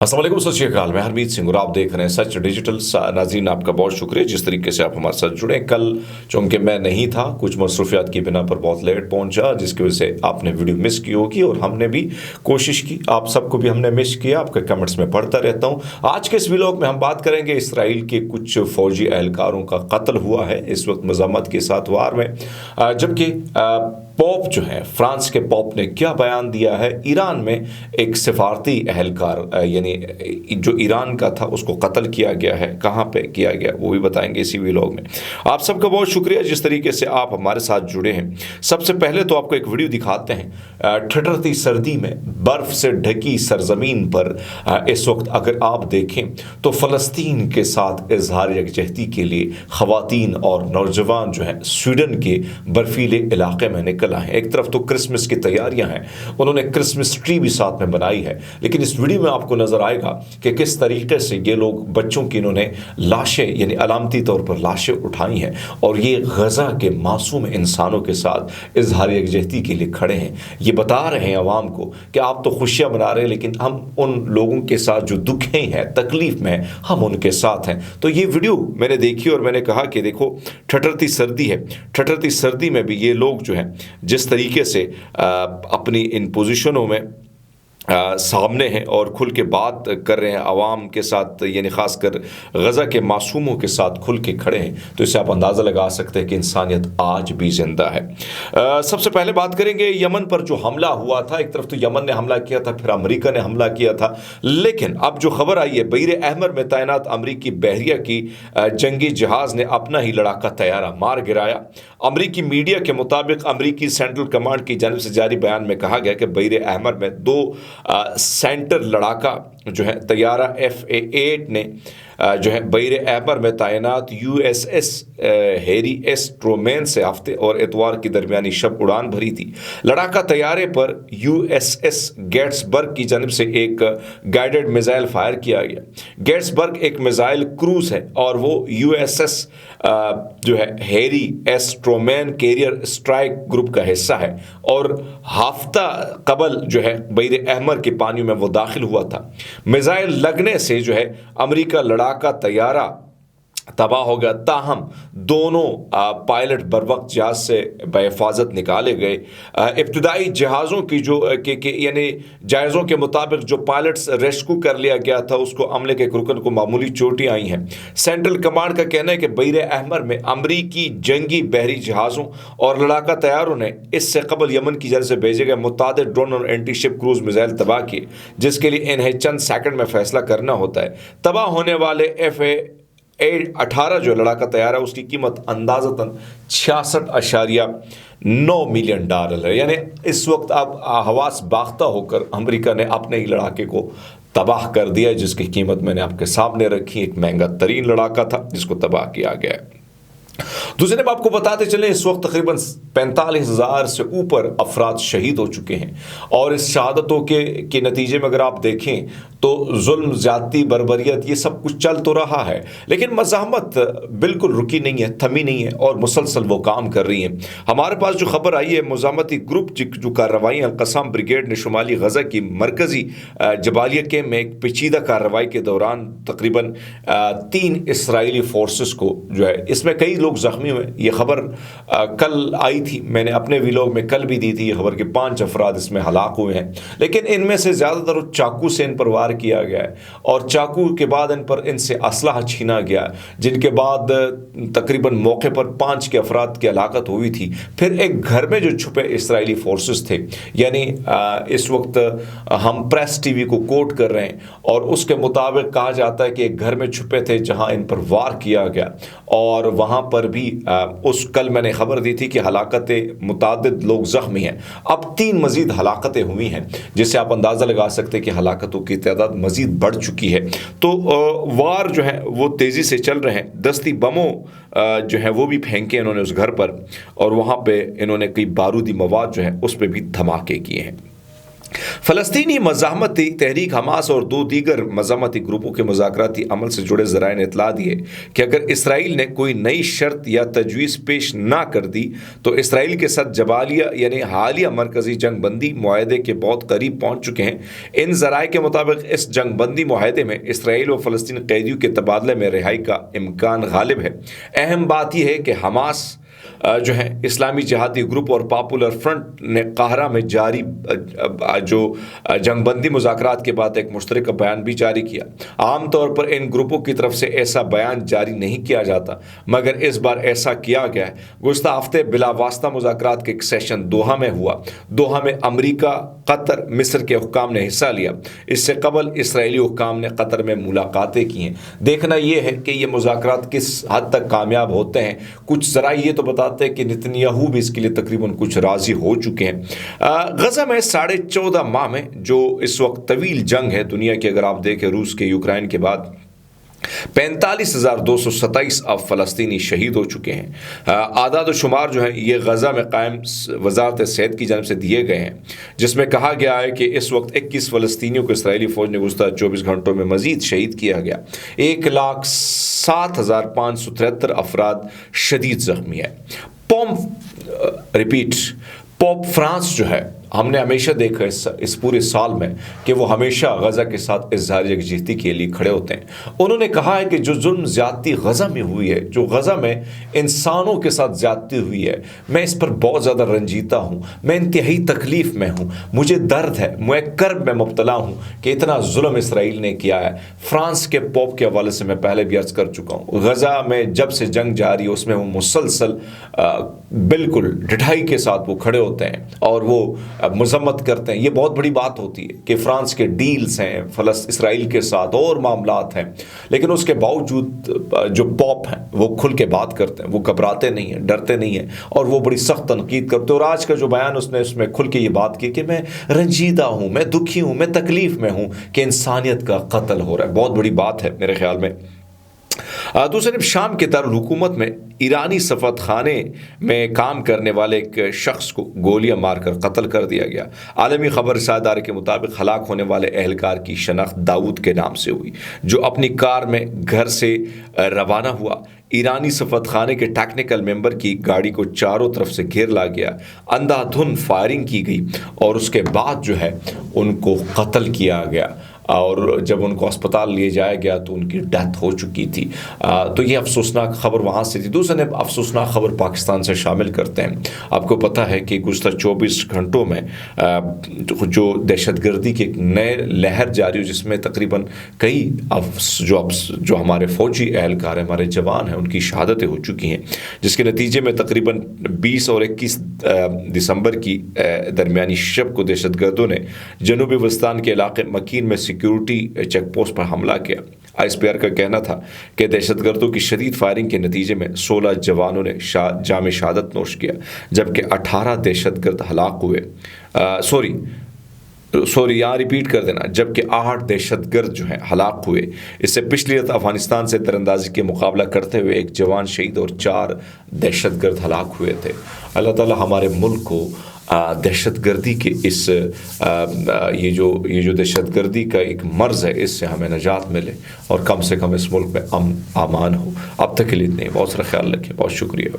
अस्सलाम वालेकुम, सत श्री अकाल। मैं हरमीत सिंह और आप देख रहे हैं सच डिजिटल। नाज़रीन, आपका बहुत शुक्रिया जिस तरीके से आप हमारे साथ जुड़े। कल चूँकि मैं नहीं था, कुछ मसरूफियात की बिना पर बहुत लेट पहुंचा, जिसकी वजह से आपने वीडियो मिस की होगी और हमने भी कोशिश की, आप सबको भी हमने मिस किया। आपके कमेंट्स में पढ़ता रहता हूँ। आज के इस व्लॉग में हम बात करेंगे इसराइल के कुछ फ़ौजी एहलकारों का कत्ल हुआ है इस वक्त मज़ामत के साथ वार में, जबकि पॉप जो है, फ्रांस के पॉप ने क्या बयान दिया है। ईरान में एक सिफारती एहलकार यानी जो ईरान का था उसको कत्ल किया गया है, कहाँ पे किया गया वो भी बताएंगे इसी व्लॉग में। आप सबका बहुत शुक्रिया जिस तरीके से आप हमारे साथ जुड़े हैं। सबसे पहले तो आपको एक वीडियो दिखाते हैं। ठिठुरती सर्दी में बर्फ से ढकी सरजमीन पर इस वक्त अगर आप देखें तो फ़लस्तीन के साथ इजहार यकजहती के लिए ख़वातीन और नौजवान जो हैं स्वीडन के बर्फीले इलाके में निकल आए हैं। एक तरफ तो क्रिसमस की तैयारियां हैं, उन्होंने क्रिसमस ट्री भी साथ में बनाई है, लेकिन इस वीडियो में आपको नजर आएगा कि किस तरीके से ये लोग बच्चों की इन्होंने लाशें यानी अलामती तौर पर लाशें उठाई हैं और ये गजा के मासूम इंसानों के साथ इजहार यकजहती के लिए खड़े हैं। ये बता रहे हैं अवाम को कि आप तो खुशियां मना रहे हैं, लेकिन हम उन लोगों के साथ जो दुखे हैं, तकलीफ में, हम उनके साथ हैं। तो ये वीडियो मैंने देखी और मैंने कहा कि देखो, ठिठुरती सर्दी है, ठिठुरती सर्दी में भी ये लोग जो हैं जिस तरीके से अपनी इन पोजीशनों में सामने हैं और खुल के बात कर रहे हैं आवाम के साथ, यानी ख़ासकर गज़ा के मासूमों के साथ खुल के खड़े हैं, तो इससे आप अंदाज़ा लगा सकते हैं कि इंसानियत आज भी ज़िंदा है। सबसे पहले बात करेंगे यमन पर जो हमला हुआ था। एक तरफ तो यमन ने हमला किया था, फिर अमेरिका ने हमला किया था, लेकिन अब जो खबर आई है, बहर अहमर में तैनात अमरीकी बहरिया की जंगी जहाज़ ने अपना ही लड़ाका तैयारा मार गिराया। अमरीकी मीडिया के मुताबिक अमरीकी सेंट्रल कमांड की जानिब से जारी बयान में कहा गया कि बहर अहमर में दो सेंटर लड़ाका जो है तैयारा F-8 ने जो है बहर अहमर में तैनात USS हैरी एस ट्रूमैन से हफ्ते और एतवार की दरमियानी शब उड़ान भरी थी। लड़ाका तैयारे पर USS गेट्सबर्ग की जानिब से एक गाइडेड मिसाइल फायर किया गया। गेट्सबर्ग एक मिसाइल क्रूज है और वो USS जो है Harry S Trueman carrier strike group का हिस्सा है और हफ्ता कबल जो है बहर अहमर के पानी में वो दाखिल हुआ था। मिसाइल लगने से जो है अमेरिका लड़ाका तैयारा तबाह हो गया, ताहम दोनों पायलट बर वक्त जहाज से बहिफाजत निकाले गए। इब्तदाई जहाज़ों की जो यानी जायज़ों के मुताबिक जो पायलट्स रेस्क्यू कर लिया गया था उसको अमले के एक रुकन को मामूली चोटें आई हैं। सेंट्रल कमांड का कहना है कि बहर अहमर में अमरीकी जंगी बहरी जहाज़ों और लड़ाका तैयारों ने इससे कबल यमन की जानिब से भेजे गए मुतादिद ड्रोन और एंटी शिप क्रूज मिसाइल तबाह किए, जिसके लिए इन्हें चंद सेकंड में फैसला करना होता है। तबाह होने वाले F-18 जो लड़ाका तैयार है उसकी कीमत अंदाज़तन $66.9 मिलियन है। यानी इस वक्त अब हवास बाख्ता होकर अमेरिका ने अपने ही लड़ाके को तबाह कर दिया, जिसकी कीमत मैंने आपके सामने रखी। एक महंगा तरीन लड़ाका था जिसको तबाह किया गया है। दूसरी तरफ आपको बताते चलें, इस वक्त तकरीबन 45,000 से ऊपर अफराद शहीद हो चुके हैं और इस शहादतों के नतीजे में अगर आप देखें तो जुल्म, ज़्यादती, बर्बरियत ये सब कुछ चल तो रहा है, लेकिन मज़ाहमत बिल्कुल रुकी नहीं है, थमी नहीं है और मुसलसल वो काम कर रही है। हमारे पास जो खबर आई है, मुज़ाहमती ग्रुप जो कार्रवाई अल-क़स्साम ब्रिगेड ने शुमाली गज़ा की मरकज़ी जबालिया के में एक पेचीदा कार्रवाई के दौरान तकरीबन 3 इसराइली फोर्सेस को जो है, इसमें कई लोग ज़ख्मी हुए। ये खबर कल आई थी, मैंने अपने व्लॉग में कल भी दी थी ये खबर कि 5 अफराद इसमें हलाक हुए हैं, लेकिन इनमें से ज़्यादातर चाकू से इन पर वार किया गया है और चाकू के बाद इनसे असलहा छीना गया, जिनके बाद तकरीबन मौके पर 5 के अफराद की हलाकत हुई थी। फिर एक घर में जो छुपे इसराइली फोर्सेस थे, यानी इस वक्त हम प्रेस टीवी को कोट कर रहे हैं और उसके मुताबिक कहा जाता है कि एक घर में छुपे थे जहां इन पर वार किया गया और वहां पर भी उस कल मैंने खबर दी थी कि हलाकतें, मुतादिद लोग ज़ख्मी हैं। अब 3 मज़ीद हलाकतें हुई हैं, जिससे आप अंदाज़ा लगा सकते हैं कि हलाकतों की तादाद मज़ीद बढ़ चुकी है। तो वार जो है वो तेज़ी से चल रहे हैं। दस्ती बमों जो है वो भी फेंके इन्होंने उस घर पर और वहाँ पे इन्होंने कई बारूदी मवाद जो है उस पर भी धमाके किए हैं। फ़लस्तीनी मज़ाहमती तहरीक हमास और 2 दीगर मज़ाहमती ग्रुपों के मुज़ाकराती अमल से जुड़े ज़राए ने इत्तला दी है कि अगर इसराइल ने कोई नई शर्त या तजवीज़ पेश ना कर दी तो इसराइल के साथ जबालिया यानी हालिया मरकज़ी जंग बंदी मुआहदे के बहुत करीब पहुँच चुके हैं। इन ज़राए के मुताबिक इस जंग बंदी मुआहदे में इसराइल व फ़लस्तीन कैदियों के तबादले में रिहाई का इम्कान गालिब है। अहम बात यह है कि हमास जो है इस्लामी जिहादी ग्रुप और पॉपुलर फ्रंट ने काहरा में जारी जो जंगबंदी मुज़ाकरात के बाद एक मुश्तरका बयान भी जारी किया। आमतौर पर इन ग्रुपों की तरफ से ऐसा बयान जारी नहीं किया जाता, मगर इस बार ऐसा किया गया है। गुज़श्ता हफ्ते बिलावास्ता मुज़ाकरात के एक सेशन दोहा में हुआ। दोहा में अमरीका, कतर, मिस्र के हुक्काम ने हिस्सा लिया। इससे कबल इसराइली हुक्काम ने कतर में मुलाकातें की हैं। देखना यह है कि ये मुज़ाकरात किस हद तक कामयाब होते हैं। कुछ ज़रा ये तो बताते हैं कि नेतन्याहू भी इसके लिए तकरीबन कुछ राज़ी हो चुके हैं। गज़ा में 14.5 माह में जो इस वक्त तवील जंग है दुनिया की, अगर आप देखें रूस के यूक्रेन के बाद 45,227 अब फ़लस्तीनी शहीद हो चुके हैं। आदाद शुमार जो है ये गज़ा में कायम वजारत सेहत की जानब से दिए गए हैं, जिसमें कहा गया है कि इस वक्त 21 फ़लस्तीनियों को इसराइली फ़ौज ने गुज़श्ता 24 घंटों में मज़ीद शहीद किया गया। 1,07,573 अफराद शदीद ज़ख्मी है। पोप फ्रांस जो है, हमने हमेशा देखा इस पूरे साल में कि वो हमेशा गज़ा के साथ इज़हार यकजहती के लिए खड़े होते हैं। उन्होंने कहा है कि जो जुल्म ज़्यादती गज़ा में हुई है, जो गज़ा में इंसानों के साथ ज़्यादती हुई है, मैं इस पर बहुत ज़्यादा रंजीता हूँ, मैं इंतहाई तकलीफ़ में हूँ, मुझे दर्द है, मैं कर्ब में मुब्तला हूँ कि इतना जुल्म इसराइल ने किया है। फ्रांस के पोप के हवाले से मैं पहले भी अर्ज़ कर चुका हूँ, गज़ा में जब से जंग जारी है उसमें वो मुसलसल बिल्कुल ढिठाई के साथ वो खड़े होते हैं और वो मजम्मत करते हैं। ये बहुत बड़ी बात होती है कि फ्रांस के डील्स हैं इसराइल के साथ और मामलात हैं, लेकिन उसके बावजूद जो पॉप हैं वो खुल के बात करते हैं, वो घबराते नहीं हैं, डरते नहीं हैं और वो बड़ी सख्त तनकीद करते हैं। और आज का जो बयान उसने उसमें खुल के ये बात की कि मैं रंजीदा हूँ, मैं दुखी हूँ, मैं तकलीफ़ में हूँ कि इंसानियत का कत्ल हो रहा है। बहुत बड़ी बात है मेरे ख्याल में। दूसरी तरफ शाम के दारुल हुकूमत में ईरानी सफारत खाने में काम करने वाले एक शख्स को गोलियां मारकर कत्ल कर दिया गया। आलमी खबर रसादार के मुताबिक हलाक होने वाले एहलकार की शनाख्त दाऊद के नाम से हुई, जो अपनी कार में घर से रवाना हुआ। ईरानी सफारत खाने के टेक्निकल मेंबर की गाड़ी को चारों तरफ से घेर ला गया, अंधाधुंध फायरिंग की गई और उसके बाद जो है उनको कत्ल किया गया। और जब उनको अस्पताल लिए जाया गया तो उनकी डेथ हो चुकी थी। तो ये अफसोसनाक खबर वहाँ से थी। दूसरे अफसोसनाक खबर पाकिस्तान से शामिल करते हैं। आपको पता है कि गुज़श्ता 24 घंटों में जो दहशतगर्दी की एक नए लहर जारी हुई, जिसमें तकरीबन कई जो हमारे फ़ौजी एहलकार हैं, हमारे जवान हैं, उनकी शहादतें हो चुकी हैं, जिसके नतीजे में तकरीबन 20 और 21 दिसंबर की दरमियानी शब को दहशतगर्दों ने जनूबी वस्तान के इलाके मकीन में सिक्योरिटी चेक पोस्ट पर हमला किया। ISPR का कहना था कि दहशतगर्दों की शदीद फायरिंग के नतीजे में 16 जवानों ने जाम शहादत नोश किया, जबकि 18 दहशतगर्द हलाक हुए। यहाँ रिपीट कर देना, जबकि 8 दहशतगर्द जो हैं हलाक हुए। इससे पिछली रात अफगानिस्तान से दरअंदाजी के मुकाबला करते हुए एक जवान शहीद और 4 दहशतगर्द हलाक हुए थे। अल्लाह ताला हमारे मुल्क को दहशतगर्दी के इस ये जो दहशतगर्दी का एक मर्ज़ है, इससे हमें निजात मिले और कम से कम इस मुल्क में अमन आमान हो। अब तक के लिए इतने, बहुत सारा ख्याल रखें। बहुत शुक्रिया।